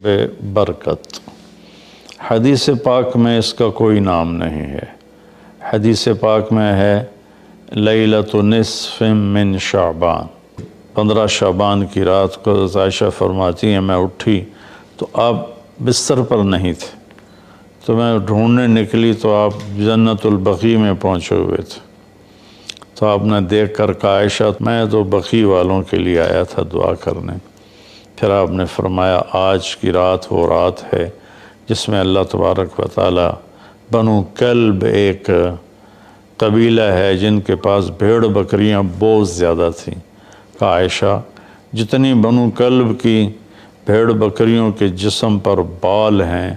بے برکت۔ حدیث پاک میں اس کا کوئی نام نہیں ہے۔ حدیث پاک میں ہے لیلۃ نصف من شعبان، 15 شعبان کی رات کو عائشہ فرماتی ہیں میں اٹھی تو آپ بستر پر نہیں تھے، تو میں ڈھونڈنے نکلی تو آپ جنت البقیع میں پہنچے ہوئے تھے، تو آپ نے دیکھ کر کہا عائشہ میں تو بقیع والوں کے لیے آیا تھا دعا کرنے۔ پھر آپ نے فرمایا آج کی رات وہ رات ہے جس میں اللہ تبارک و تعالی بنو کلب ایک قبیلہ ہے جن کے پاس بھیڑ بکریاں بہت زیادہ تھیں، کہا عائشہ جتنی بنو کلب کی بھیڑ بکریوں کے جسم پر بال ہیں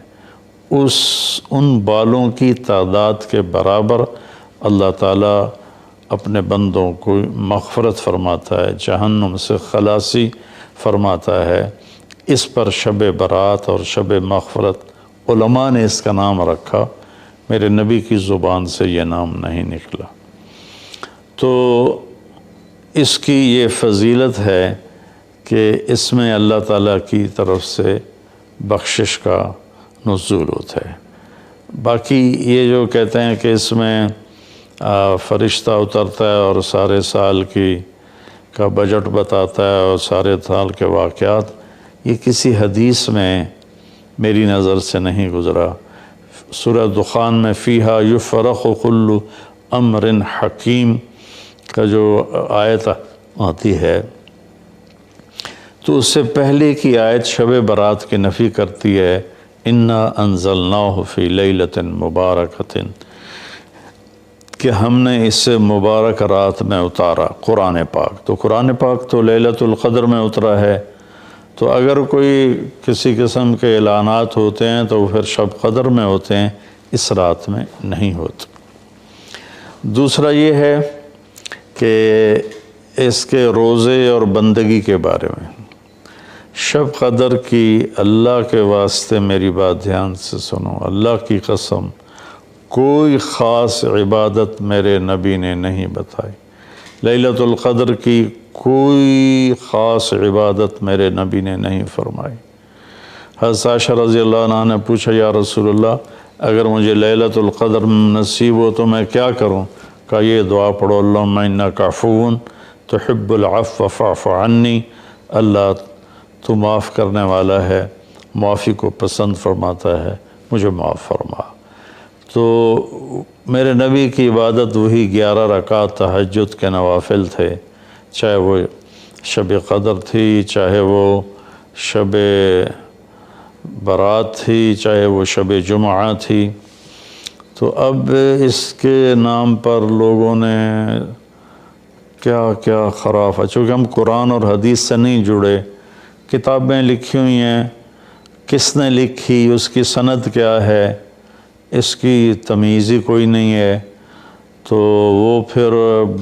ان بالوں کی تعداد کے برابر اللہ تعالیٰ اپنے بندوں کو مغفرت فرماتا ہے، جہنم سے خلاصی فرماتا ہے۔ اس پر شب برات اور شب مغفرت علماء نے اس کا نام رکھا، میرے نبی کی زبان سے یہ نام نہیں نکلا۔ تو اس کی یہ فضیلت ہے کہ اس میں اللہ تعالیٰ کی طرف سے بخشش کا نزول ہوتا ہے۔ باقی یہ جو کہتے ہیں کہ اس میں فرشتہ اترتا ہے اور سارے سال کا بجٹ بتاتا ہے اور سارے سال کے واقعات، یہ کسی حدیث میں میری نظر سے نہیں گزرا۔ سورہ دخان میں فیہا یفرق کل امر حکیم کا جو آیت آتی ہے تو اس سے پہلے کی آیت شب برات کی نفی کرتی ہے، انا انزلناہ فی لیلۃ مبارکۃ، کہ ہم نے اس سے مبارک رات میں اتارا قرآن پاک۔ تو قرآن پاک تو لیلۃ القدر میں اترا ہے، تو اگر کوئی کسی قسم کے اعلانات ہوتے ہیں تو پھر شب قدر میں ہوتے ہیں، اس رات میں نہیں ہوتے۔ دوسرا یہ ہے کہ اس کے روزے اور بندگی کے بارے میں، شب قدر کی اللہ کے واسطے میری بات دھیان سے سنو، اللہ کی قسم کوئی خاص عبادت میرے نبی نے نہیں بتائی، لیلۃ القدر کی کوئی خاص عبادت میرے نبی نے نہیں فرمائی۔ حضرت عائشہ رضی اللہ عنہ نے پوچھا یا رسول اللہ اگر مجھے لیلۃ القدر نصیب ہو تو میں کیا کروں؟ کہا یہ دعا پڑھو، اللہم انک عفو تحب العفو فاعف عنی، اللہ تو معاف کرنے والا ہے، معافی کو پسند فرماتا ہے، مجھے معاف فرما۔ تو میرے نبی کی عبادت وہی 11 رکعت تہجد کے نوافل تھے، چاہے وہ شب قدر تھی، چاہے وہ شب برات تھی، چاہے وہ شب جمعہ تھی۔ تو اب اس کے نام پر لوگوں نے کیا کیا خرافہ، چونکہ ہم قرآن اور حدیث سے نہیں جڑے، کتابیں لکھی ہوئی ہیں، کس نے لکھی، اس کی سند کیا ہے، اس کی تمیز ہی کوئی نہیں ہے، تو وہ پھر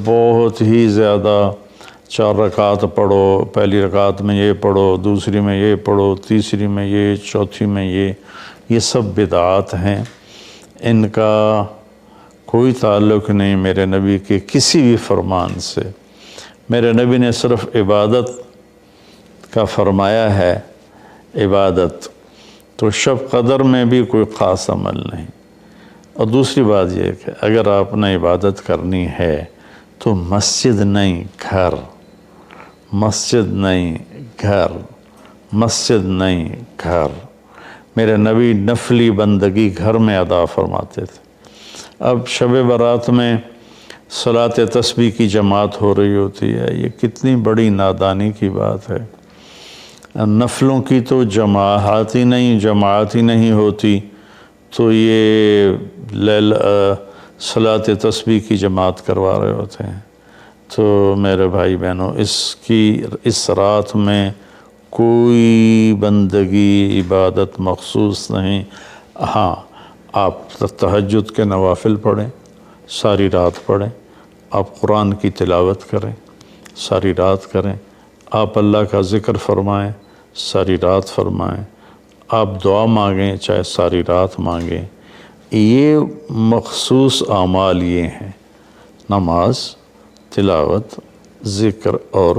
بہت ہی زیادہ 4 رکعت پڑھو، پہلی رکعت میں یہ پڑھو، دوسری میں یہ پڑھو، تیسری میں یہ، چوتھی میں یہ سب بدعات ہیں، ان کا کوئی تعلق نہیں میرے نبی کے کسی بھی فرمان سے۔ میرے نبی نے صرف عبادت کا فرمایا ہے، عبادت تو شب قدر میں بھی کوئی خاص عمل نہیں۔ اور دوسری بات یہ کہ اگر آپ نے عبادت کرنی ہے تو مسجد نہیں گھر، مسجد نہیں گھر، مسجد نہیں گھر۔ میرے نبی نفلی بندگی گھر میں ادا فرماتے تھے۔ اب شب برات میں صلاۃ تسبیح کی جماعت ہو رہی ہوتی ہے، یہ کتنی بڑی نادانی کی بات ہے۔ نفلوں کی تو جماعت ہی نہیں ہوتی، تو یہ صلاۃ تسبیح کی جماعت کروا رہے ہوتے ہیں۔ تو میرے بھائی بہنوں اس رات میں کوئی بندگی عبادت مخصوص نہیں۔ ہاں آپ تہجد کے نوافل پڑھیں، ساری رات پڑھیں، آپ قرآن کی تلاوت کریں، ساری رات کریں، آپ اللہ کا ذکر فرمائیں، ساری رات فرمائیں، آپ دعا مانگیں چاہے ساری رات مانگیں۔ یہ مخصوص اعمال یہ ہیں، نماز، تلاوت، ذکر اور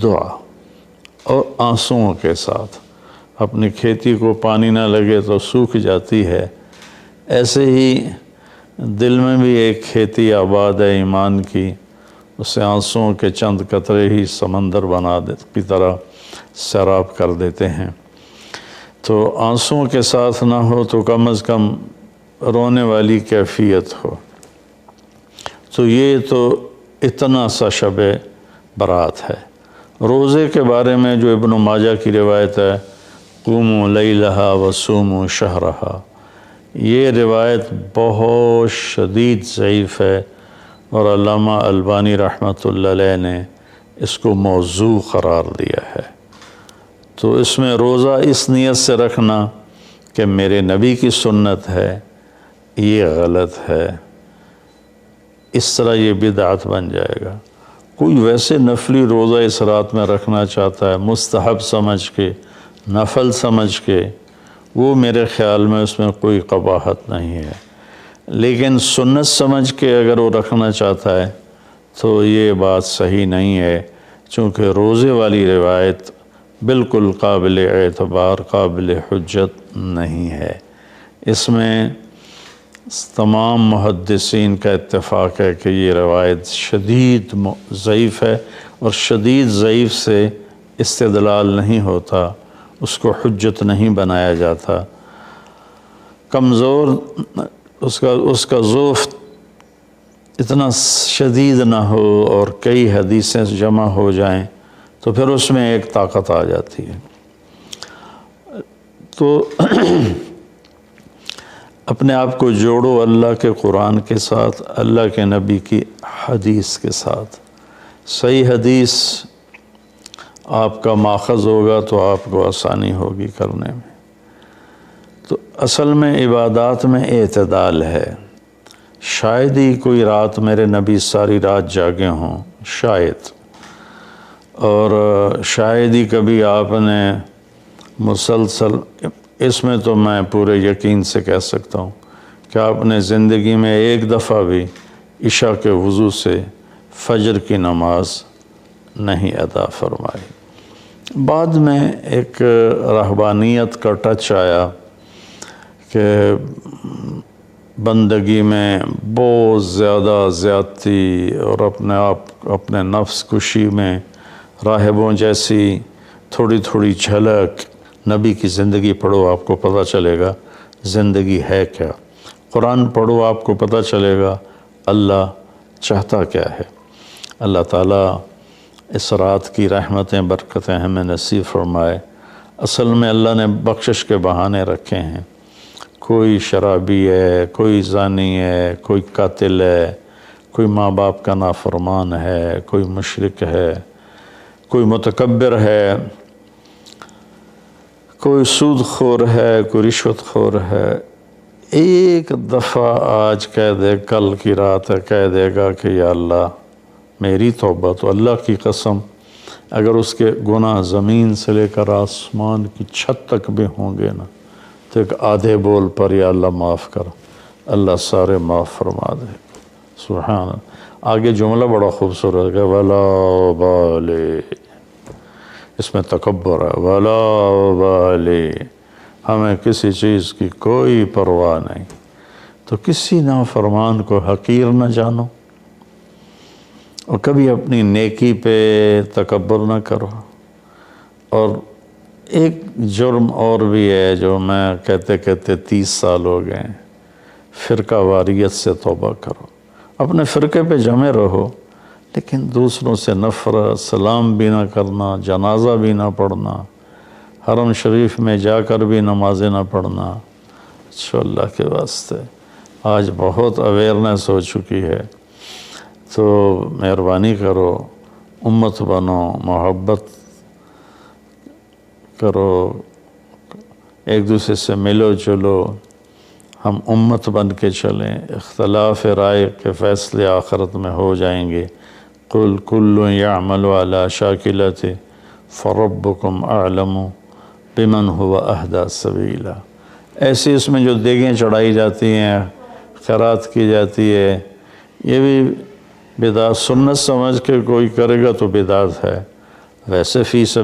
دعا، اور آنسوؤں کے ساتھ۔ اپنی کھیتی کو پانی نہ لگے تو سوکھ جاتی ہے، ایسے ہی دل میں بھی ایک کھیتی آباد ہے ایمان کی، اسے آنسوؤں کے چند قطرے ہی سمندر کی طرح سیراب کر دیتے ہیں۔ تو آنسوؤں کے ساتھ نہ ہو تو کم از کم رونے والی کیفیت ہو۔ تو یہ تو اتنا سا شب برات ہے۔ روزے کے بارے میں جو ابن ماجہ کی روایت ہے، قوموا لیلہا وصوموا شہرہا، یہ روایت بہت شدید ضعیف ہے، اور علامہ البانی رحمۃ اللہ علیہ نے اس کو موضوع قرار دیا ہے۔ تو اس میں روزہ اس نیت سے رکھنا کہ میرے نبی کی سنت ہے، یہ غلط ہے، اس طرح یہ بدعت بن جائے گا۔ کوئی ویسے نفلی روزہ اس رات میں رکھنا چاہتا ہے مستحب سمجھ کے، نفل سمجھ کے، وہ میرے خیال میں اس میں کوئی قباحت نہیں ہے، لیکن سنت سمجھ کے اگر وہ رکھنا چاہتا ہے تو یہ بات صحیح نہیں ہے، چونکہ روزے والی روایت بالکل قابل اعتبار، قابل حجت نہیں ہے۔ اس میں تمام محدثین کا اتفاق ہے کہ یہ روایت شدید ضعیف ہے، اور شدید ضعیف سے استدلال نہیں ہوتا، اس کو حجت نہیں بنایا جاتا۔ کمزور اس کا ضعف اتنا شدید نہ ہو اور کئی حدیثیں جمع ہو جائیں تو پھر اس میں ایک طاقت آ جاتی ہے۔ تو اپنے آپ کو جوڑو اللہ کے قرآن کے ساتھ، اللہ کے نبی کی حدیث کے ساتھ۔ صحیح حدیث آپ کا ماخذ ہوگا تو آپ کو آسانی ہوگی کرنے میں۔ تو اصل میں عبادات میں اعتدال ہے۔ شاید ہی کوئی رات میرے نبی ساری رات جاگے ہوں، شاید، اور شاید ہی کبھی آپ نے مسلسل، اس میں تو میں پورے یقین سے کہہ سکتا ہوں کہ آپ نے زندگی میں ایک دفعہ بھی عشاء کے وضو سے فجر کی نماز نہیں ادا فرمائی۔ بعد میں ایک رہبانیت کا ٹچ آیا کہ بندگی میں بہت زیادہ زیادتی اور اپنے نفس کشی میں راہبوں جیسی تھوڑی تھوڑی جھلک، نبی کی زندگی پڑھو آپ کو پتہ چلے گا زندگی ہے کیا، قرآن پڑھو آپ کو پتہ چلے گا اللہ چاہتا کیا ہے۔ اللہ تعالیٰ اس رات کی رحمتیں برکتیں ہمیں نصیب فرمائے۔ اصل میں اللہ نے بخشش کے بہانے رکھے ہیں، کوئی شرابی ہے، کوئی زانی ہے، کوئی قاتل ہے، کوئی ماں باپ کا نافرمان ہے، کوئی مشرک ہے، کوئی متکبر ہے، کوئی سود خور ہے، کوئی رشوت خور ہے۔ ایک دفعہ آج کہہ دے، کل کی رات ہے کہہ دے گا کہ یا اللہ میری توبہ، تو اللہ کی قسم اگر اس کے گناہ زمین سے لے کر آسمان کی چھت تک بھی ہوں گے نا، تو ایک آدھے بول پر یا اللہ معاف کر، اللہ سارے معاف فرما دے۔ سبحان اللہ۔ آگے جملہ بڑا خوبصورت ہے، وَلَا وَبَالِ، اس میں تکبر ہے، وَلَا وَبَالِ، ہمیں کسی چیز کی کوئی پرواہ نہیں۔ تو کسی نافرمان کو حقیر نہ جانو، اور کبھی اپنی نیکی پہ تکبر نہ کرو۔ اور ایک جرم اور بھی ہے جو میں کہتے 30 سال ہو گئے، فرقہ واریت سے توبہ کرو۔ اپنے فرقے پہ جمے رہو، لیکن دوسروں سے نفرت، سلام بھی نہ کرنا، جنازہ بھی نہ پڑھنا، حرم شریف میں جا کر بھی نمازیں نہ پڑھنا۔ اچھا اللہ کے واسطے آج بہت اویئرنیس ہو چکی ہے، تو مہربانی کرو، امت بنو، محبت کرو، ایک دوسرے سے ملو جلو، ہم امت بن کے چلیں۔ اختلاف رائے کے فیصلے آخرت میں ہو جائیں گے۔ قُلْ كُلٌّ يَعْمَلُ عَلَى شَاكِلَتِهِ فَرَبُّكُمْ أَعْلَمُ بِمَنْ هُوَ أَهْدَىٰ سَبِيلًا۔ ایسی اس میں جو دیگیں چڑھائی جاتی ہیں، خیرات کی جاتی ہے، یہ بھی بدعت، سنت سمجھ کے کوئی کرے گا تو بدعت ہے، ویسے فی سبیل